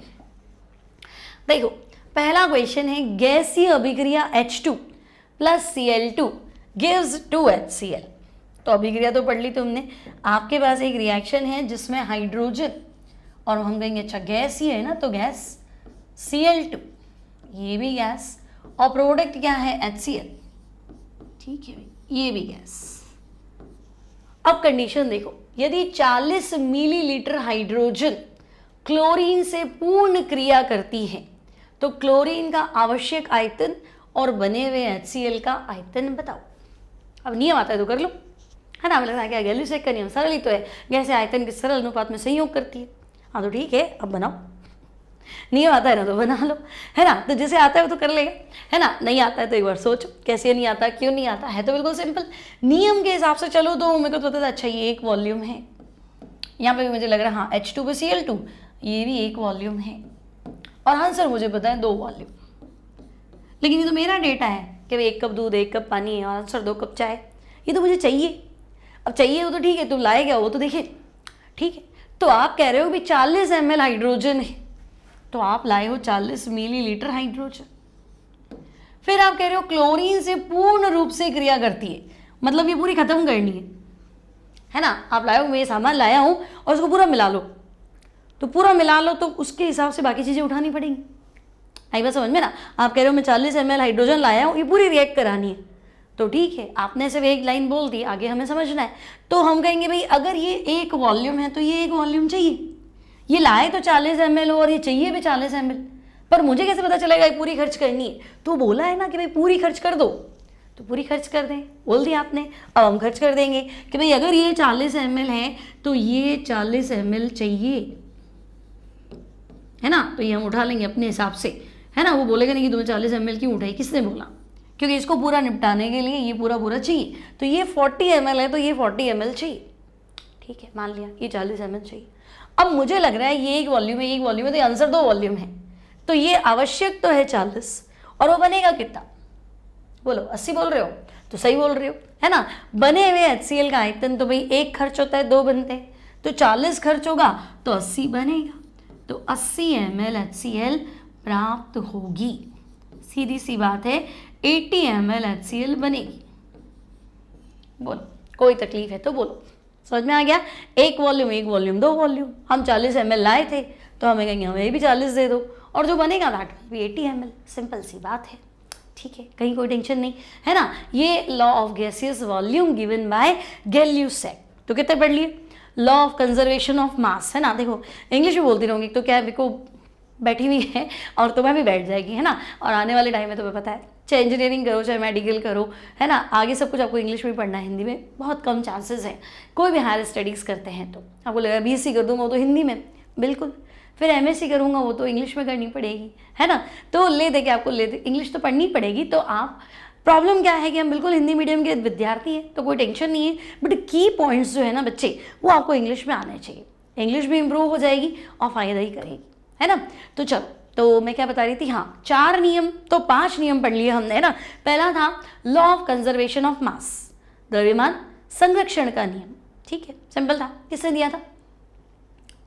देखो पहला क्वेश्चन है, गैसीय अभिक्रिया H2 plus Cl2 gives 2HCl। तो अभिक्रिया तो पढ़ ली तुमने। आपके पास एक रिएक्शन है जिसमें हाइड्रोजन, और हम कहेंगे अच्छा गैस ही है ना, तो गैस Cl2, ये भी गैस, और प्रोडक्ट क्या है HCl, ठीक है भाई, ये भी गैस। अब कंडीशन देखो, यदि 40 मिलीलीटर हाइड्रोजन क्लोरीन से पूर्ण क्रिया करती है तो क्लोरीन का आवश्यक आयतन और बने हुए HCl का आयतन बताओ। अब नियम आता है तो कर लो, है ना। हमें लगता है क्या, गैल्यूसेक का नियम सरल ही तो है, गैसें आयतन के सरल अनुपात में संयोग करती है। हाँ तो ठीक है, अब बनाओ। नियम आता है ना तो बना लो, है ना। तो जैसे आता है वो तो कर लेगा, है ना। नहीं आता है तो एक बार सोचो कैसे नहीं आता, क्यों नहीं आता है, तो बिल्कुल सिंपल नियम के हिसाब से चलो। तो मेरे को तो पता था अच्छा ये एक वॉल्यूम है, यहाँ पे भी मुझे लग रहा है हाँ H2 ये भी एक वॉल्यूम है, और आंसर मुझे पता है 2 वॉल्यूम। लेकिन ये तो मेरा डेटा है कि भाई 1 कप दूध 1 कप पानी है और आंसर 2 कप चाय, ये तो मुझे चाहिए। अब चाहिए वो तो ठीक है, तुम लाए क्या वो तो देखे, ठीक है। तो आप कह रहे हो भी 40 ml हाइड्रोजन है, तो आप लाए हो 40 मिलीलीटर हाइड्रोजन। फिर आप कह रहे हो क्लोरीन से पूर्ण रूप से क्रिया करती है, मतलब ये पूरी खत्म करनी है ना। आप लाए हो, मैं ये सामान लाया हूँ और उसको पूरा मिला लो, तो पूरा मिला लो तो उसके हिसाब से बाकी चीज़ें उठानी पड़ेंगी। आई बात समझ में ना। आप कह रहे हो मैं 40 ml हाइड्रोजन लाया हूँ, ये पूरी रिएक्ट करानी है, तो ठीक है आपने सिर्फ एक लाइन बोल दी, आगे हमें समझना है। तो हम कहेंगे भाई अगर ये एक वॉल्यूम है तो ये एक वॉल्यूम चाहिए। ये लाए तो 40 ml और ये चाहिए भी 40 ml, पर मुझे कैसे पता चलेगा ये पूरी खर्च करनी है। तो बोला है ना कि भाई पूरी खर्च कर दो, तो पूरी खर्च कर दें, बोल दिया आपने। अब हम खर्च कर देंगे कि भाई अगर ये 40 ml है तो ये 40 ml चाहिए, है ना। तो ये हम उठा लेंगे अपने हिसाब से, है ना। वो बोलेगा नहीं कि तुम्हें 40 ml क्यों उठाई, किसने बोला, क्योंकि इसको पूरा निपटाने के लिए ये पूरा चाहिए। तो ये 40 ml है तो ये 40 ml चाहिए, ठीक है। मान लिया ये 40 ml चाहिए। अब मुझे लग रहा है ये एक वॉल्यूम है, एक वॉल्यूम है, तो ये आंसर 2 वॉल्यूम है, तो ये आवश्यक तो है 40, और वो बनेगा कितना, बोलो 80 बोल रहे हो तो सही बोल रहे हो, है ना। बने हुए HCl का आयतन तो भाई 1 खर्च होता है 2 बनते हैं, तो 40 खर्च होगा तो 80 बनेगा, तो 80 ml HCl प्राप्त होगी। सीधी सी बात है 80 ml HCl बनेगी। बोलो कोई तकलीफ है तो बोलो, समझ में आ गया। एक वॉल्यूम 2 वॉल्यूम, हम 40 ml लाए थे तो हमें कहेंगे हमें भी 40 दे दो, और जो बनेगा दैट भी 80 ml। सिंपल सी बात है, ठीक है, कहीं कोई टेंशन नहीं, है ना। ये law of gaseous volume given by Gay Lussac. तो कितने पढ़ लिए, law of conservation of mass, है ना। देखो इंग्लिश में बोलती रहूँगी तो क्या है, मेरे को बैठी हुई है और तुम्हें भी बैठ जाएगी, है ना। और आने वाले टाइम में तुम्हें पता है, चाहे इंजीनियरिंग करो चाहे मेडिकल करो, है ना, आगे सब कुछ आपको इंग्लिश में पढ़ना है, हिंदी में बहुत कम चांसेस हैं। कोई भी हायर स्टडीज़ करते हैं तो आपको लगेगा BSc कर दूंगा वो तो हिंदी में, बिल्कुल। फिर MSc करूँगा वो तो इंग्लिश में करनी पड़ेगी, है ना। तो ले दे के आपको इंग्लिश तो पढ़नी पड़ेगी। तो आप प्रॉब्लम क्या है कि हम बिल्कुल हिंदी मीडियम के विद्यार्थी हैं तो कोई टेंशन नहीं है, बट की पॉइंट्स जो है ना बच्चे वो आपको इंग्लिश में आने चाहिए। इंग्लिश भी इम्प्रूव हो जाएगी और फ़ायदा ही करेगी, है ना। तो चलो, तो मैं क्या बता रही थी, हाँ 4 नियम तो 5 नियम पढ़ लिए हमने, है ना। पहला था लॉ ऑफ कंजर्वेशन ऑफ मास, द्रव्यमान संरक्षण का नियम, ठीक है, सिंपल था। किसने दिया था,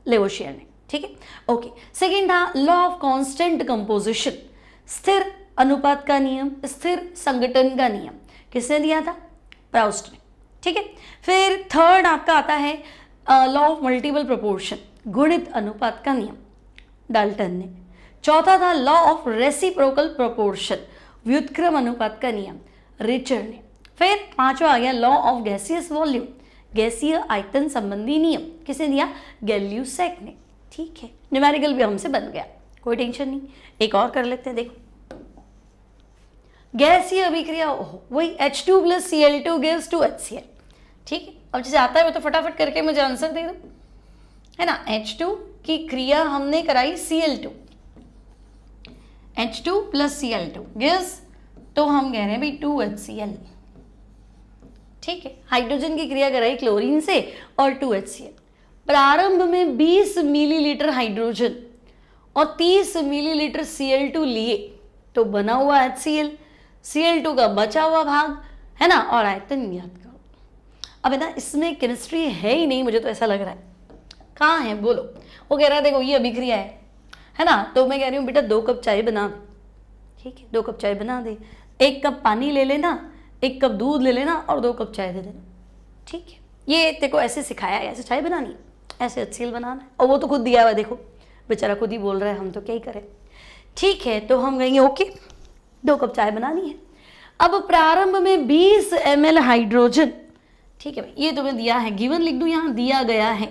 लेवोशियर ने, ठीक है, ओके। सेकेंड था लॉ ऑफ कांस्टेंट कंपोजिशन, स्थिर अनुपात का नियम, स्थिर संगठन का नियम, किसने दिया था, प्राउस्ट ने, ठीक है। फिर थर्ड आपका आता है लॉ ऑफ मल्टीपल प्रोपोर्शन, गुणित अनुपात का नियम, डाल्टन ने। चौथा था लॉ ऑफ रेसिप्रोकल प्रोपोर्शन, व्युत्क्रम अनुपात का नियम, रिचर ने। फिर पांचवा आ गया लॉ ऑफ गैसियस वॉल्यूम, गैसीय आयतन संबंधी नियम, किसने दिया, गैल्यूसेक ने, ठीक है। न्यूमेरिकल भी हमसे बन गया, कोई टेंशन नहीं। एक और कर लेते हैं, देखो गैसीय अभिक्रिया वही H2 + Cl2 gives 2 HCl, ठीक है। अब जैसे आता है वो तो फटाफट करके मुझे आंसर दे दो, है ना। H2 की क्रिया हमने कराई Cl2, H2 + Cl2 gives, तो हम कह रहे हैं भाई 2 HCl, ठीक है। हाइड्रोजन की क्रिया कराई क्लोरीन से और 2 HCl। प्रारंभ में 20 मिलीलीटर हाइड्रोजन और 30 मिलीलीटर Cl2 लिए तो बना हुआ HCl, Cl2 का बचा हुआ भाग, है ना, और आयतन ज्ञात करो। अब है ना इसमें केमिस्ट्री है ही नहीं, मुझे तो ऐसा लग रहा है। कहाँ है बोलो, वो कह रहा है देखो ये अभिक्रिया है ना। तो मैं कह रही हूँ बेटा 2 कप चाय बना, ठीक है, 2 कप चाय बना दे, 1 कप पानी ले लेना, 1 कप दूध ले लेना और 2 कप चाय दे देना, ठीक है। ये देखो ऐसे सिखाया है, ऐसे चाय बनानी है, ऐसे HCl बनाना है, और वो तो खुद दिया हुआ है, देखो बेचारा खुद ही बोल रहा है, हम तो क्या ही करें, ठीक है। तो हम कहेंगे ओके 2 कप चाय बनानी है। अब प्रारंभ में 20 ml हाइड्रोजन, ठीक है भाई, ये तुम्हें दिया है, गिवन लिख दूं, यहाँ दिया गया है,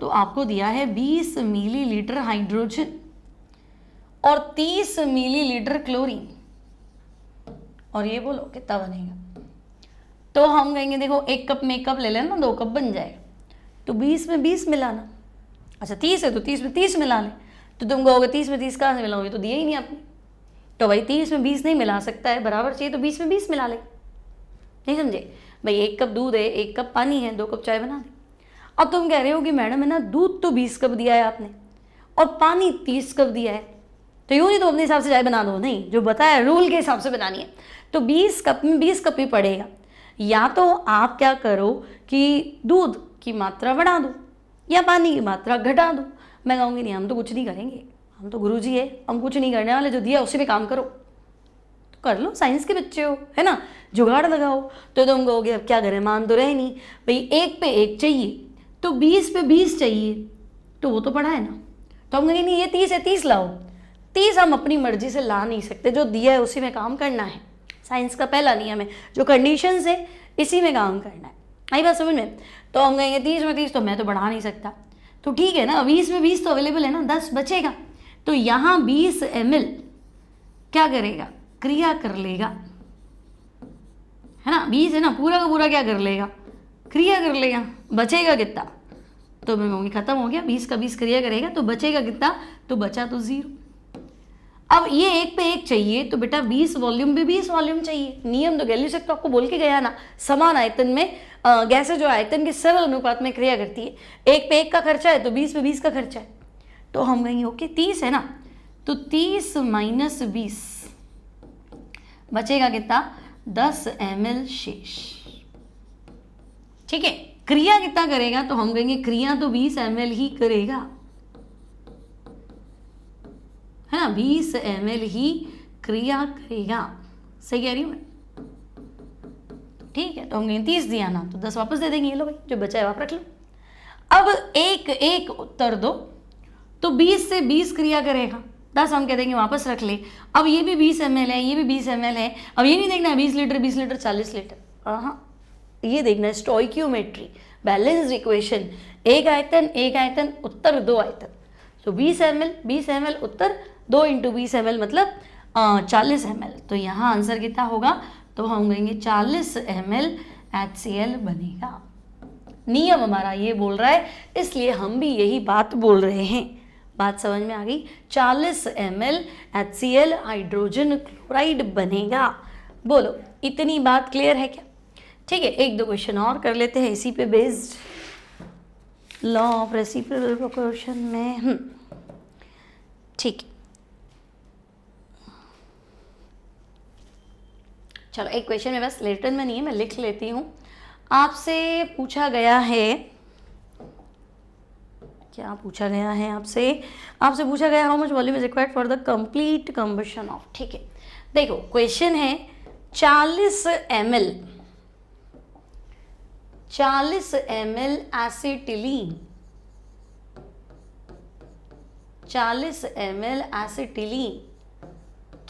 तो आपको दिया है 20 मिलीलीटर हाइड्रोजन और 30 मिलीलीटर क्लोरीन, और ये बोलो कितना बनेगा। तो हम कहेंगे देखो 1 कप में 1 कप ले लेना, 2 कप बन जाएगा, तो 20 में 20 मिलाना, अच्छा 30 है तो 30 में 30 मिला लें, तो तुम कहोगे 30 में 30 कहाँ से मिलाऊँ, ये तो दिया ही नहीं आपने। तो भाई 30 में 20 नहीं मिला सकता है, बराबर चाहिए तो 20 में 20 मिला ले। नहीं समझे भाई, 1 कप दूध है, 1 कप पानी है, 2 कप चाय बना दे। अब तुम कह रहे हो कि मैडम है ना, दूध तो 20 कप दिया है आपने और पानी 30 कप दिया है, तो यूँ नहीं तो अपने हिसाब से चाय बना दो। नहीं, जो बताया रूल के हिसाब से बनानी है। तो 20 कप में 20 कप ही पड़ेगा। या तो आप क्या करो कि दूध की मात्रा बढ़ा दो या पानी की मात्रा घटा दो। मैं कहूँगी नहीं, हम तो कुछ नहीं करेंगे, हम तो गुरुजी है, हम कुछ नहीं करने वाले, जो दिया उसी पे काम करो। तो कर लो, साइंस के बच्चे हो, है ना, जुगाड़ लगाओ। तो तुम कहोगे अब क्या करें, मान तो रहे नहीं भाई, 1 पे 1 चाहिए तो 20 पे 20 चाहिए, तो वो तो पड़ा है ना। तो हम कहेंगे नहीं, ये 30 है, 30 लाओ। 30 हम अपनी मर्जी से ला नहीं सकते, जो दिया है उसी में काम करना है। साइंस का पहला नियम है, जो कंडीशंस है इसी में काम करना है। आई बात समझ में। तो हम कहेंगे 30 में 30 तो मैं तो बढ़ा नहीं सकता, तो ठीक है ना, 20 में 20 तो अवेलेबल है ना, 10 बचेगा। तो यहाँ 20 ml क्या करेगा, क्रिया कर लेगा, है ना। 20 है ना, पूरा का पूरा क्या कर लेगा, क्रिया कर लेगा। बचेगा कितना, तो मैं कहूँगी खत्म हो गया, 20 का 20 क्रिया करेगा तो बचेगा कितना, तो बचा तो 0। अब ये 1 पे 1 चाहिए तो बेटा 20 वॉल्यूम भी 20 वॉल्यूम चाहिए। नियम तो गैल्यूसेक तो आपको बोल के गया ना, समान आयतन में गैसें जो आयतन के सरल अनुपात में क्रिया करती है, 1 पे 1 का खर्चा है तो 20 पे 20 का खर्चा है। तो हम कहेंगे ओके 30 है ना, तो 30 माइनस 20 बचेगा कितना, 10 ml शेष। ठीक है, क्रिया कितना करेगा, तो हम कहेंगे क्रिया तो 20 ml ही करेगा, है ना, 20 ml ही क्रिया करेगा। सही कह रही हूँ मैं, ठीक है। तो हम कहेंगे 30 दिया ना, तो 10 वापस दे देंगे, ये लो भाई जो बचा है आप रख लो। अब 1 1 उत्तर दो, तो 20 से 20 क्रिया करेगा, 10 हम कह देंगे वापस रख ले। अब ये भी 20 ml है, ये भी 20 ml है। अब ये नहीं देखना है 20 लीटर 20 लीटर 40 लीटर, हाँ ये देखना है स्टोइकियोमेट्री, बैलेंस्ड इक्वेशन, एक आयतन उत्तर 2 आयतन। तो 20 ml उत्तर 2 × 20 ml मतलब 40 ml। तो यहाँ आंसर कितना होगा, तो हम कहेंगे 40 ml HCl बनेगा। नियम हमारा ये बोल रहा है, इसलिए हम भी यही बात बोल रहे हैं। बात समझ में आ गई, 40 ml HCl हाइड्रोजन क्लोराइड बनेगा। बोलो इतनी बात क्लियर है क्या। ठीक है, 1 2 क्वेश्चन और कर लेते हैं इसी पे based, law of reciprocal proportion में। ठीक, चलो एक क्वेश्चन में बस रिटर्न में नहीं है, मैं लिख लेती हूँ। आपसे पूछा गया है, क्या पूछा गया है आपसे पूछा गया how much volume is required for the complete combustion of. ठीक है, देखो क्वेश्चन है 40 ml एसिटिलीन, 40 ml एसिटिलीन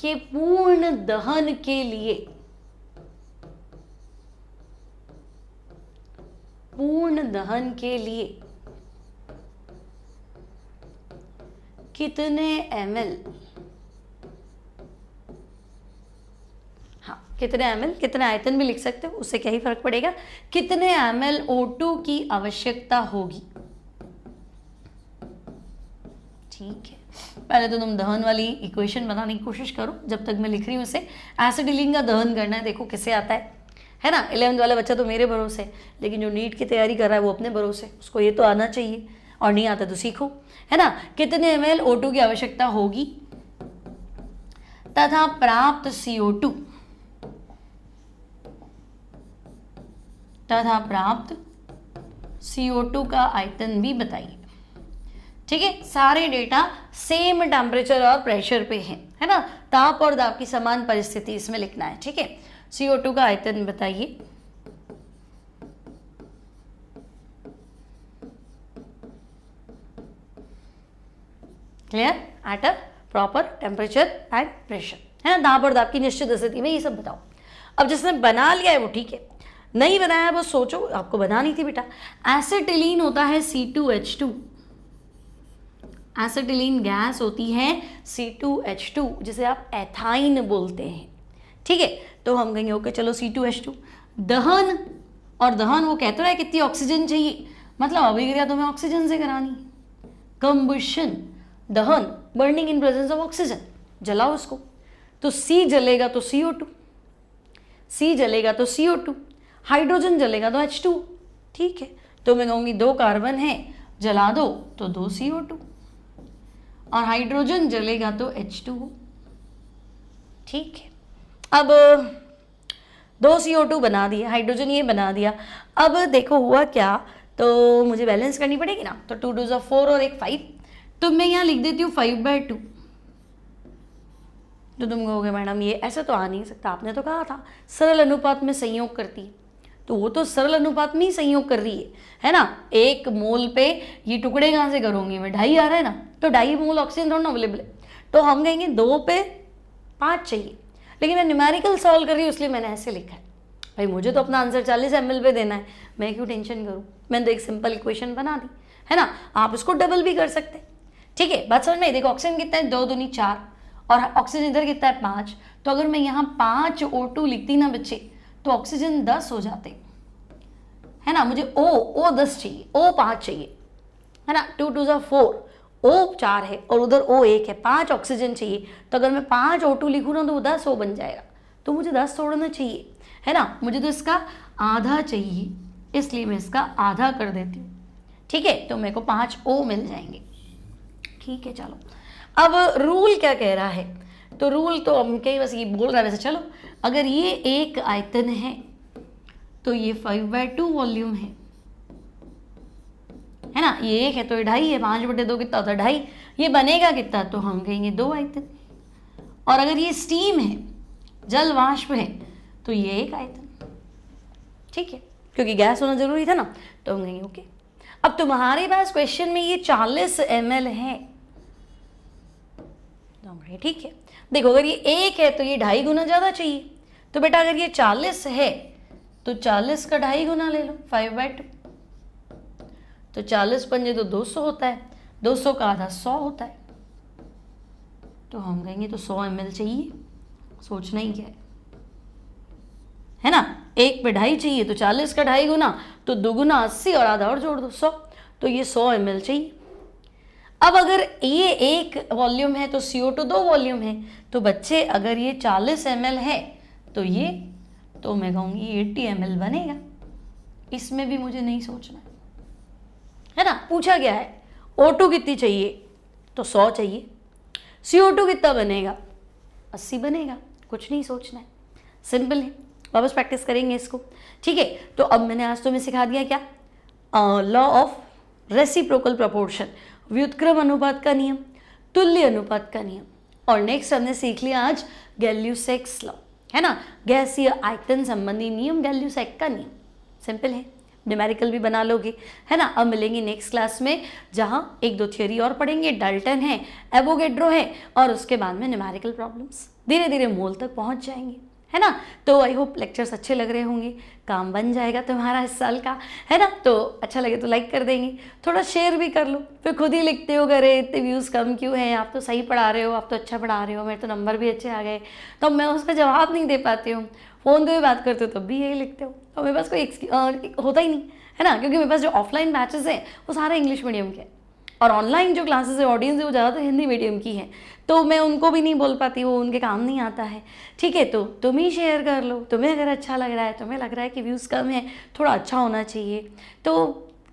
के पूर्ण दहन के लिए, कितने ml, हाँ कितने ml, कितने आयतन भी लिख सकते हो, उससे क्या ही फर्क पड़ेगा, कितने ml O2 की आवश्यकता होगी। ठीक है, पहले तो तुम दहन वाली इक्वेशन बनाने की कोशिश करो, जब तक मैं लिख रही हूँ उसे। एसिटिलीन का दहन करना है, देखो किसे आता है ना। 11th वाला बच्चा तो मेरे भरोसे, लेकिन जो नीट की तैयारी कर रहा है वो अपने भरोसे, उसको ये तो आना चाहिए, और नहीं आता तो सीखो, है ना। कितने ml O2 की आवश्यकता होगी तथा प्राप्त CO2 का आयतन भी बताइए। ठीक है, सारे डेटा सेम टेम्परेचर और प्रेशर पे है ना, ताप और दाब की समान परिस्थिति इसमें लिखना है। ठीक है, CO2 का आयतन बताइए। Clear, at a proper temperature and pressure, है ना, दाब और दाब की निश्चित स्थिति में, ये सब बताओ। अब जिसने बना लिया है वो ठीक है, नहीं बनाया वो सोचो, आपको बनानी थी बेटा। एसिटिलीन होता है C2H2, एसिटिलीन गैस होती है C2H2, जिसे आप एथाइन बोलते हैं। ठीक है, तो हम कहेंगे ओके चलो C2H2 दहन, और दहन वो कहते रहा है कितनी ऑक्सीजन चाहिए, मतलब अभिक्रिया तुम्हें ऑक्सीजन से करानी। कंबशन दहन burning in presence of oxygen, जलाओ उसको। तो C जलेगा तो CO2, C जलेगा तो CO2, हाइड्रोजन जलेगा तो H2। ठीक है, तो मैं कहूँगी 2 कार्बन है, जला दो तो 2 CO2, और हाइड्रोजन जलेगा तो H2O। ठीक है, अब 2 CO2 बना दिया, हाइड्रोजन ये बना दिया। अब देखो हुआ क्या, तो मुझे बैलेंस करनी पड़ेगी ना, तो 2 2 4 और 1 5, तो मैं यहाँ लिख देती हूँ 5/2। तो तुम कहोगे मैडम ये ऐसे तो आ नहीं सकता, आपने तो कहा था सरल अनुपात में संयोग करती है। तो वो तो सरल अनुपात में ही संयोग कर रही है ना। 1 मोल पे ये टुकड़े कहाँ से करूँगी मैं, 2.5 आ रहा है ना, तो 2.5 मोल ऑक्सीजन थोड़ा ना अवेलेबल है, तो हम कहेंगे 2 पे 5 चाहिए। लेकिन मैं न्यूमेरिकल सॉल्व कर रही हूँ इसलिए मैंने ऐसे लिखा है। भाई मुझे तो अपना आंसर 40 ml पे देना है, मैं क्यों टेंशन करूँ, मैंने तो एक सिंपल इक्वेशन बना दी है ना। आप इसको डबल भी कर सकते हैं। ठीक है, बात समझ में। देखो ऑक्सीजन कितना है, 2 दूनी 4, और ऑक्सीजन इधर कितना है 5। तो अगर मैं यहाँ 5 O2 लिखती ना बच्चे, तो ऑक्सीजन 10 हो जाते है ना। मुझे O 10 चाहिए, O 5 चाहिए है ना। 2 2 4, O 4 है और उधर O 1 है, 5 ऑक्सीजन चाहिए। तो अगर मैं 5 O2 लिखूँ ना तो वो 10 O बन जाएगा। तो मुझे 10 छोड़ना चाहिए है ना, मुझे तो इसका आधा चाहिए, इसलिए मैं इसका आधा कर देती हूँ। ठीक है, तो मेरे को 5 O मिल जाएंगे। ठीक है, चलो अब रूल क्या कह रहा है, तो रूल तो हम कहीं बस ये बोल रहा है वैसे। चलो अगर ये एक आयतन है तो ये 5/2 वॉल्यूम है ना। ये 1 है तो ये 2.5 है, 5/2 कितना होता है 2.5। ये बनेगा कितना, तो हम कहेंगे 2 आयतन। और अगर ये स्टीम है, जल वाष्प है, तो ये 1 आयतन। ठीक है, क्योंकि गैस होना जरूरी था ना, तो हम कहेंगे ओके। अब तुम्हारे पास क्वेश्चन में ये 40 ml है, ठीक है। देखो अगर ये 1 है तो ये 2.5 गुना ज़्यादा चाहिए। तो बेटा अगर ये 40 है तो 40 का 2.5 गुना ले लो, 5/2। तो 40 पंजे तो 200 होता है, 200 का आधा 100 होता है। तो हम कहेंगे तो 100 ml चाहिए, सोचना ही क्या है ना। 1 पे 2.5 चाहिए तो 40 का 2.5 गुना, तो 2 गुना 80 और आधा और जोड़ दो 100, तो ये 100 ml चाहिए। अब अगर ये 1 वॉल्यूम है तो CO2 2 वॉल्यूम है। तो बच्चे अगर ये 40 ml है तो ये, तो मैं कहूँगी 80 ml बनेगा। इसमें भी मुझे नहीं सोचना है ना। पूछा गया है O2 कितनी चाहिए, तो 100 चाहिए। CO2 कितना बनेगा, 80 बनेगा। कुछ नहीं सोचना है, सिंपल है। वापस प्रैक्टिस करेंगे इसको। ठीक है, तो अब मैंने आज तुम्हें सिखा दिया क्या, लॉ ऑफ रेसिप्रोकल प्रोपोर्शन, व्युत्क्रम अनुपात का नियम, तुल्य अनुपात का नियम, और नेक्स्ट हमने सीख लिया आज गैल्यूसेक्स लॉ है ना, गैसीय आयतन संबंधी नियम, गैल्यूसेक का नियम। सिंपल है, न्यूमेरिकल भी बना लोगे है ना। अब मिलेंगे नेक्स्ट क्लास में, जहाँ 1-2 थियोरी और पढ़ेंगे, डाल्टन है, एवोगेड्रो है, और उसके बाद में न्यूमेरिकल प्रॉब्लम्स, धीरे धीरे मोल तक पहुँच जाएंगे है ना। तो आई होप लेक्चर्स अच्छे लग रहे होंगे, काम बन जाएगा तुम्हारा इस साल का है ना। तो अच्छा लगे तो लाइक कर देंगे, थोड़ा शेयर भी कर लो, फिर खुद ही लिखते हो अरे इतने व्यूज़ कम क्यों हैं, आप तो सही पढ़ा रहे हो, आप तो अच्छा पढ़ा रहे हो, मेरे तो नंबर भी अच्छे आ गए। तो मैं उसका जवाब नहीं दे पाती हूँ, फ़ोन पे बात करते हो तब भी यही लिखते हो। तो मेरे पास कोई होता ही नहीं है ना, क्योंकि मेरे पास जो ऑफलाइन बैचेस हैं वो सारे इंग्लिश मीडियम के, और ऑनलाइन जो क्लासेस है ऑडियंस है वो ज़्यादातर हिंदी मीडियम की है। तो मैं उनको भी नहीं बोल पाती, वो उनके काम नहीं आता है। ठीक है, तो तुम ही शेयर कर लो, तुम्हें अगर अच्छा लग रहा है, तुम्हें लग रहा है कि व्यूज़ कम है, थोड़ा अच्छा होना चाहिए, तो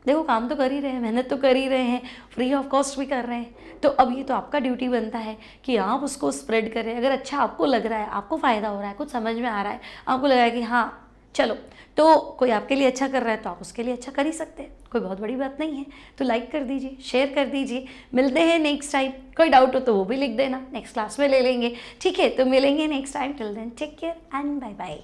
देखो काम तो कर ही रहे हैं, मेहनत तो कर ही रहे हैं, फ्री ऑफ कॉस्ट भी कर रहे हैं। तो अब ये तो आपका ड्यूटी बनता है कि आप उसको स्प्रेड करें। अगर अच्छा आपको लग रहा है, आपको फ़ायदा हो रहा है, कुछ समझ में आ रहा है, आपको लग रहा है कि हाँ चलो, तो कोई आपके लिए अच्छा कर रहा है तो आप उसके लिए अच्छा कर ही सकते हैं, कोई बहुत बड़ी बात नहीं है। तो लाइक कर दीजिए, शेयर कर दीजिए। मिलते हैं नेक्स्ट टाइम, कोई डाउट हो तो वो भी लिख देना, नेक्स्ट क्लास में ले लेंगे। ठीक है, तो मिलेंगे next time. Till then take care and bye bye.